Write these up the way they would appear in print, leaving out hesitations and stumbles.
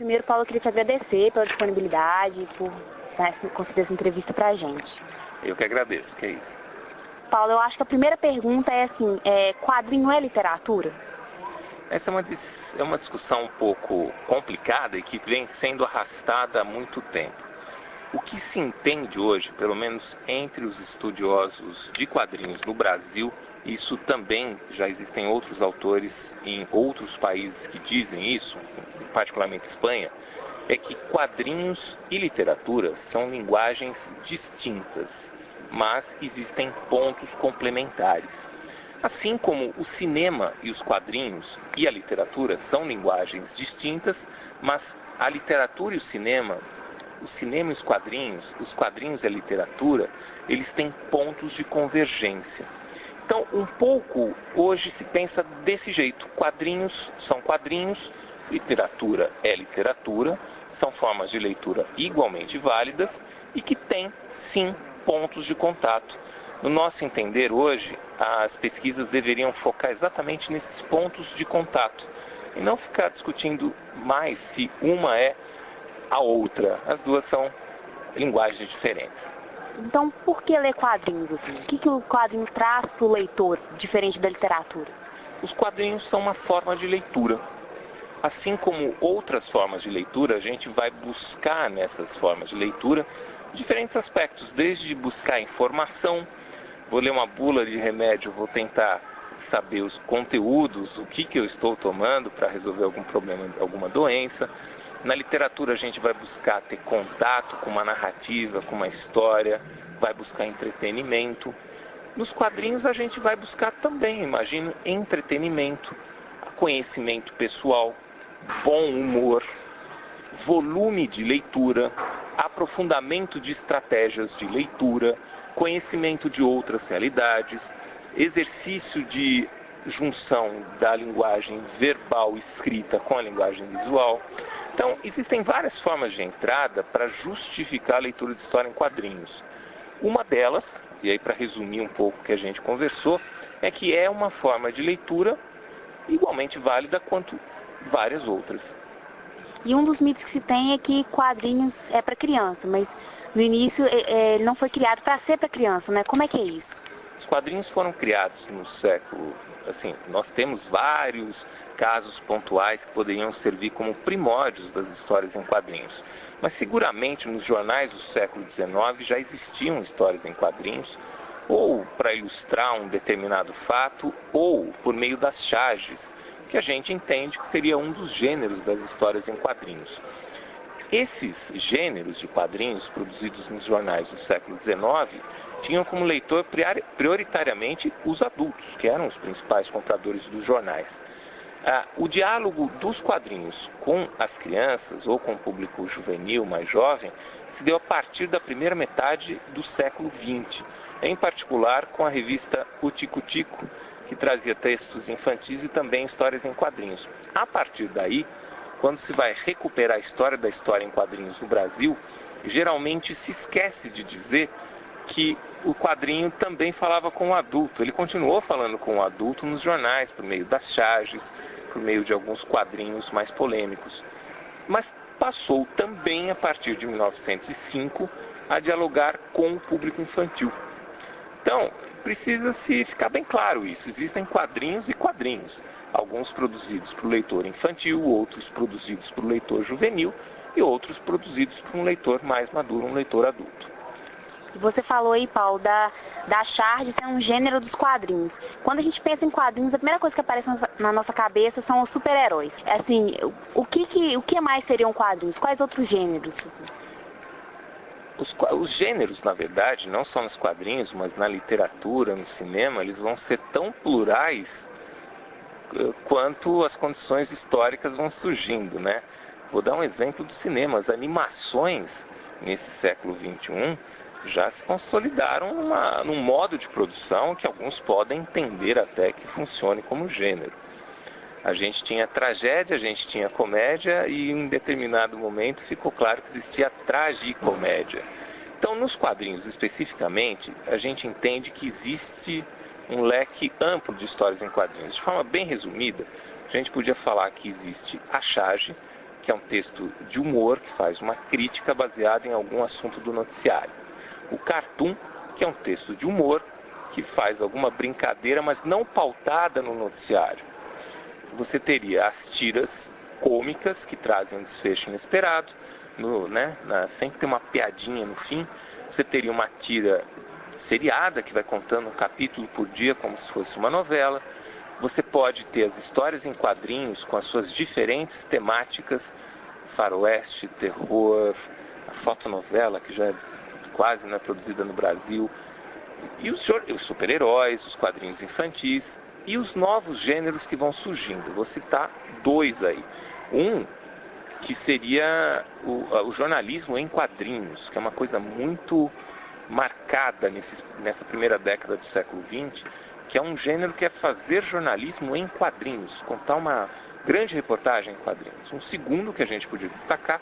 Primeiro, Paulo, eu queria te agradecer pela disponibilidade, por conceder essa entrevista pra gente. Eu que agradeço, que é isso. Paulo, eu acho que a primeira pergunta é assim, quadrinho é literatura? Essa é uma discussão um pouco complicada e que vem sendo arrastada há muito tempo. O que se entende hoje, pelo menos entre os estudiosos de quadrinhos no Brasil, isso também já existem outros autores em outros países que dizem isso, particularmente Espanha, é que quadrinhos e literatura são linguagens distintas, mas existem pontos complementares. Assim como o cinema e os quadrinhos e a literatura são linguagens distintas, mas a literatura e o cinema e os quadrinhos e a literatura, eles têm pontos de convergência. Então, um pouco hoje se pensa desse jeito: quadrinhos são quadrinhos, literatura é literatura, são formas de leitura igualmente válidas e que têm, sim, pontos de contato. No nosso entender hoje, as pesquisas deveriam focar exatamente nesses pontos de contato e não ficar discutindo mais se uma é a outra. As duas são linguagens diferentes. Então, por que ler quadrinhos? Assim? O que o quadrinho traz para o leitor, diferente da literatura? Os quadrinhos são uma forma de leitura. Assim como outras formas de leitura, a gente vai buscar nessas formas de leitura diferentes aspectos, desde buscar informação. Vou ler uma bula de remédio, vou tentar saber os conteúdos, o que eu estou tomando para resolver algum problema, alguma doença. Na literatura a gente vai buscar ter contato com uma narrativa, com uma história, vai buscar entretenimento. Nos quadrinhos a gente vai buscar também, imagino, entretenimento, conhecimento pessoal, bom humor, volume de leitura, aprofundamento de estratégias de leitura, conhecimento de outras realidades, exercício de junção da linguagem verbal escrita com a linguagem visual. Então, existem várias formas de entrada para justificar a leitura de história em quadrinhos. Uma delas, e aí para resumir um pouco o que a gente conversou, é que é uma forma de leitura igualmente válida quanto várias outras. E um dos mitos que se tem é que quadrinhos é para criança, mas no início ele não foi criado para ser para criança, né? Como é que é isso? Os quadrinhos foram criados no século... Assim, nós temos vários casos pontuais que poderiam servir como primórdios das histórias em quadrinhos. Mas seguramente nos jornais do século XIX já existiam histórias em quadrinhos, ou para ilustrar um determinado fato, ou por meio das charges, que a gente entende que seria um dos gêneros das histórias em quadrinhos. Esses gêneros de quadrinhos produzidos nos jornais do século XIX tinham como leitor prioritariamente os adultos, que eram os principais compradores dos jornais. O diálogo dos quadrinhos com as crianças ou com o público juvenil mais jovem se deu a partir da primeira metade do século XX, em particular com a revista O Tico Tico, que trazia textos infantis e também histórias em quadrinhos. A partir daí, quando se vai recuperar a história da história em quadrinhos no Brasil, geralmente se esquece de dizer que o quadrinho também falava com o adulto. Ele continuou falando com o adulto nos jornais, por meio das charges, por meio de alguns quadrinhos mais polêmicos. Mas passou também, a partir de 1905, a dialogar com o público infantil. Então, precisa-se ficar bem claro isso. Existem quadrinhos e quadrinhos. Alguns produzidos para o leitor infantil, outros produzidos para o leitor juvenil e outros produzidos para um leitor mais maduro, um leitor adulto. Você falou aí, Paulo, da charge ser um gênero dos quadrinhos. Quando a gente pensa em quadrinhos, a primeira coisa que aparece na nossa cabeça são os super-heróis. Assim, o que mais seriam quadrinhos? Quais outros gêneros? Os gêneros, na verdade, não só nos quadrinhos, mas na literatura, no cinema, eles vão ser tão plurais quanto as condições históricas vão surgindo, né? Vou dar um exemplo do cinema. As animações, nesse século XXI, já se consolidaram num modo de produção que alguns podem entender até que funcione como gênero. A gente tinha tragédia, a gente tinha comédia e em determinado momento ficou claro que existia tragicomédia. Então, nos quadrinhos especificamente, a gente entende que existe um leque amplo de histórias em quadrinhos. De forma bem resumida, a gente podia falar que existe a charge, que é um texto de humor, que faz uma crítica baseada em algum assunto do noticiário. O cartoon, que é um texto de humor, que faz alguma brincadeira, mas não pautada no noticiário. Você teria as tiras cômicas, que trazem um desfecho inesperado, sempre tem uma piadinha no fim. Você teria uma tira seriada, que vai contando um capítulo por dia, como se fosse uma novela. Você pode ter as histórias em quadrinhos com as suas diferentes temáticas, faroeste, terror, a fotonovela, que já quase não é produzida no Brasil, e os super-heróis, os quadrinhos infantis e os novos gêneros que vão surgindo. Vou citar 2 aí. Um, que seria o jornalismo em quadrinhos, que é uma coisa muito marcada nessa primeira década do século XX, que é um gênero que é fazer jornalismo em quadrinhos, contar uma grande reportagem em quadrinhos. Um segundo que a gente podia destacar,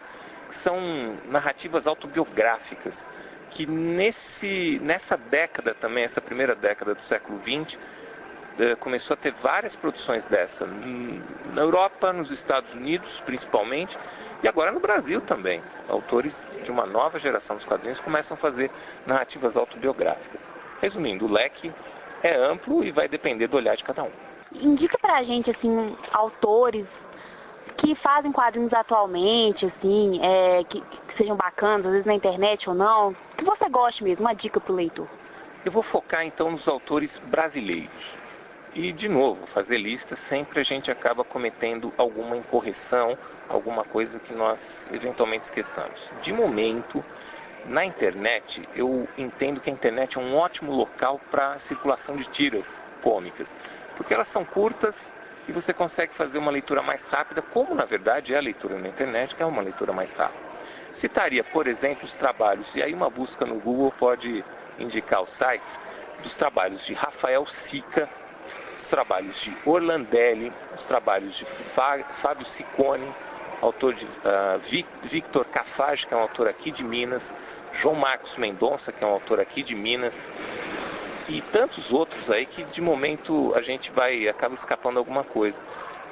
que são narrativas autobiográficas, que nessa década também, essa primeira década do século XX, começou a ter várias produções dessa, na Europa, nos Estados Unidos principalmente, e agora no Brasil também. Autores de uma nova geração dos quadrinhos começam a fazer narrativas autobiográficas. Resumindo, o leque é amplo e vai depender do olhar de cada um. Indica pra gente, assim, autores que fazem quadrinhos atualmente, assim, que sejam bacanas, às vezes na internet ou não, que você goste mesmo, uma dica pro leitor. Eu vou focar então nos autores brasileiros. E, de novo, fazer lista, sempre a gente acaba cometendo alguma incorreção, alguma coisa que nós eventualmente esqueçamos. De momento, na internet, eu entendo que a internet é um ótimo local para circulação de tiras cômicas, porque elas são curtas e você consegue fazer uma leitura mais rápida, como na verdade é a leitura na internet, que é uma leitura mais rápida. Citaria, por exemplo, os trabalhos, e aí uma busca no Google pode indicar os sites, dos trabalhos de Rafael Sica, os trabalhos de Orlandelli, os trabalhos de Fábio Ciccone, autor de Victor Cafage, que é um autor aqui de Minas, João Marcos Mendonça, que é um autor aqui de Minas, e tantos outros aí que de momento a gente acaba escapando alguma coisa.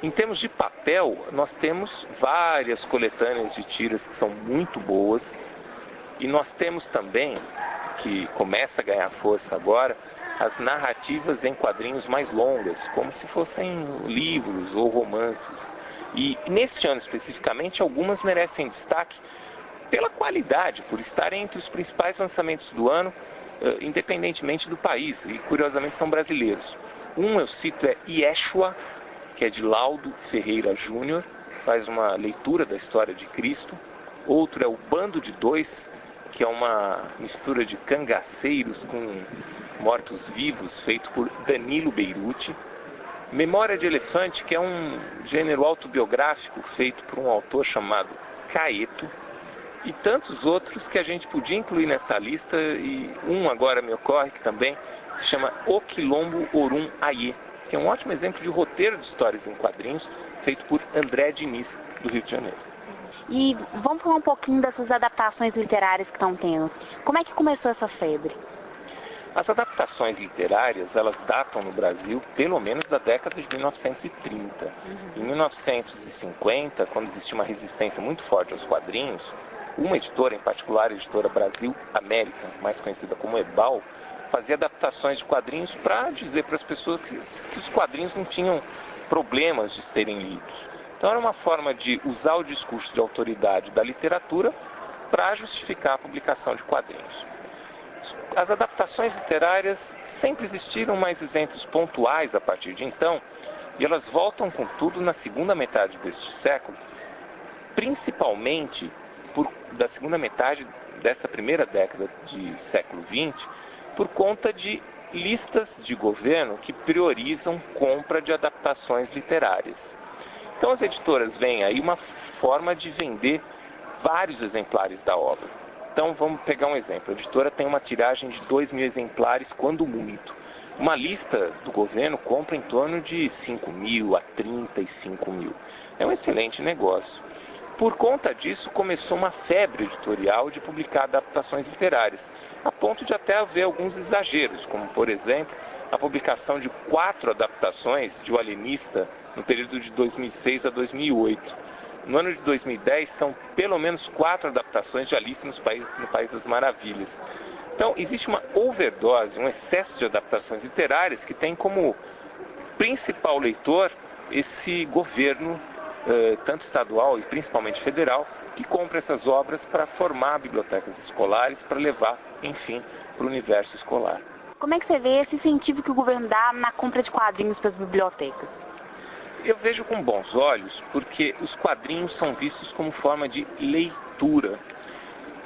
Em termos de papel, nós temos várias coletâneas de tiras que são muito boas, e nós temos também, que começa a ganhar força agora, as narrativas em quadrinhos mais longas, como se fossem livros ou romances. E neste ano especificamente, algumas merecem destaque pela qualidade, por estarem entre os principais lançamentos do ano, independentemente do país, e curiosamente são brasileiros. Um eu cito é Yeshua, que é de Laudo Ferreira Júnior, faz uma leitura da história de Cristo. Outro é o Bando de Dois, que é uma mistura de cangaceiros com mortos-vivos, feito por Danilo Beirute. Memória de Elefante, que é um gênero autobiográfico feito por um autor chamado Caeto. E tantos outros que a gente podia incluir nessa lista, e um agora me ocorre que também se chama O Quilombo Orum Aie, que é um ótimo exemplo de roteiro de histórias em quadrinhos, feito por André Diniz, do Rio de Janeiro. E vamos falar um pouquinho dessas adaptações literárias que estão tendo. Como é que começou essa febre? As adaptações literárias, elas datam no Brasil pelo menos da década de 1930. Em 1950, quando existia uma resistência muito forte aos quadrinhos, uma editora, em particular a editora Brasil América, mais conhecida como Ebal, fazia adaptações de quadrinhos para dizer para as pessoas que os quadrinhos não tinham problemas de serem lidos. Então era uma forma de usar o discurso de autoridade da literatura para justificar a publicação de quadrinhos. As adaptações literárias sempre existiram, mais exemplos pontuais a partir de então, e elas voltam com tudo na segunda metade deste século, principalmente da segunda metade desta primeira década de século XX, por conta de listas de governo que priorizam compra de adaptações literárias. Então as editoras veem aí uma forma de vender vários exemplares da obra. Então vamos pegar um exemplo. A editora tem uma tiragem de 2.000 exemplares, quando muito. Uma lista do governo compra em torno de 5.000 a 35.000. É um excelente negócio. Por conta disso, começou uma febre editorial de publicar adaptações literárias, a ponto de até haver alguns exageros, como, por exemplo, a publicação de 4 adaptações de O Alienista no período de 2006 a 2008. No ano de 2010, são pelo menos 4 adaptações de Alice no País das Maravilhas. Então, existe uma overdose, um excesso de adaptações literárias que tem como principal leitor esse governo, tanto estadual e principalmente federal, que compra essas obras para formar bibliotecas escolares, para levar, enfim, para o universo escolar. Como é que você vê esse incentivo que o governo dá na compra de quadrinhos para as bibliotecas? Eu vejo com bons olhos, porque os quadrinhos são vistos como forma de leitura.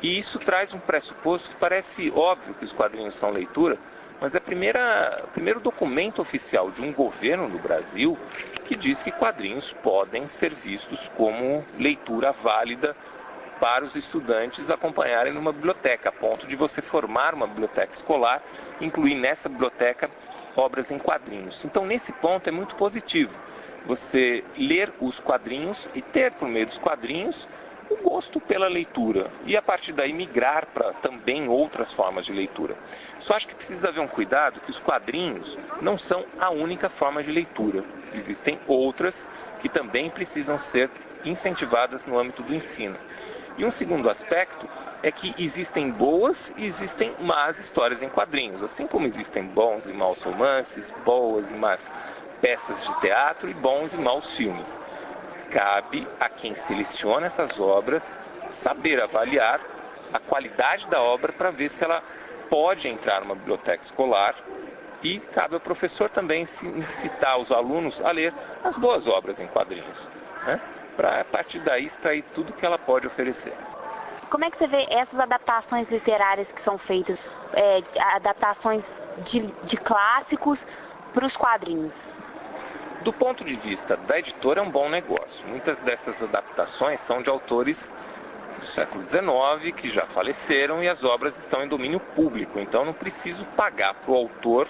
E isso traz um pressuposto que parece óbvio que os quadrinhos são leitura, mas é o primeiro documento oficial de um governo do Brasil que diz que quadrinhos podem ser vistos como leitura válida para os estudantes acompanharem numa biblioteca, a ponto de você formar uma biblioteca escolar, incluir nessa biblioteca obras em quadrinhos. Então, nesse ponto, é muito positivo você ler os quadrinhos e ter, por meio dos quadrinhos, o gosto pela leitura e, a partir daí, migrar para também outras formas de leitura. Só acho que precisa haver um cuidado que os quadrinhos não são a única forma de leitura. Existem outras que também precisam ser incentivadas no âmbito do ensino. E um segundo aspecto é que existem boas e existem más histórias em quadrinhos, assim como existem bons e maus romances, boas e más peças de teatro e bons e maus filmes. Cabe a quem seleciona essas obras saber avaliar a qualidade da obra para ver se ela pode entrar numa biblioteca escolar, e cabe ao professor também incitar os alunos a ler as boas obras em quadrinhos, né? Para, a partir daí, extrair tudo que ela pode oferecer. Como é que você vê essas adaptações literárias que são feitas, adaptações de clássicos para os quadrinhos? Do ponto de vista da editora, é um bom negócio. Muitas dessas adaptações são de autores do século XIX que já faleceram e as obras estão em domínio público, então não preciso pagar para o autor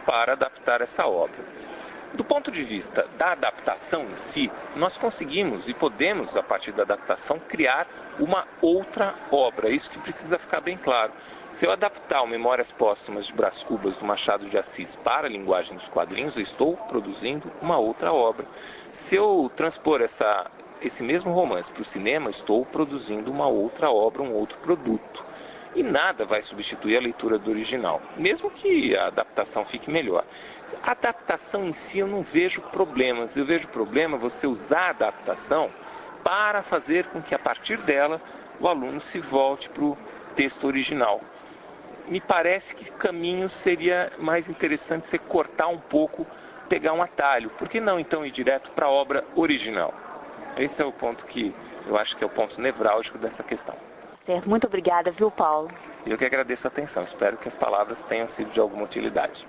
para adaptar essa obra. Do ponto de vista da adaptação em si, nós conseguimos e podemos, a partir da adaptação, criar uma outra obra. Isso que precisa ficar bem claro. Se eu adaptar o Memórias Póstumas de Brás Cubas do Machado de Assis para a linguagem dos quadrinhos, eu estou produzindo uma outra obra. Se eu transpor esse mesmo romance para o cinema, estou produzindo uma outra obra, um outro produto. E nada vai substituir a leitura do original, mesmo que a adaptação fique melhor. A adaptação em si eu não vejo problemas. Eu vejo problema você usar a adaptação para fazer com que, a partir dela, o aluno se volte para o texto original. Me parece que o caminho seria mais interessante você cortar um pouco, pegar um atalho. Por que não, então, ir direto para a obra original? Esse é o ponto que eu acho que é o ponto nevrálgico dessa questão. Certo, muito obrigada, viu, Paulo? Eu que agradeço a atenção. Espero que as palavras tenham sido de alguma utilidade.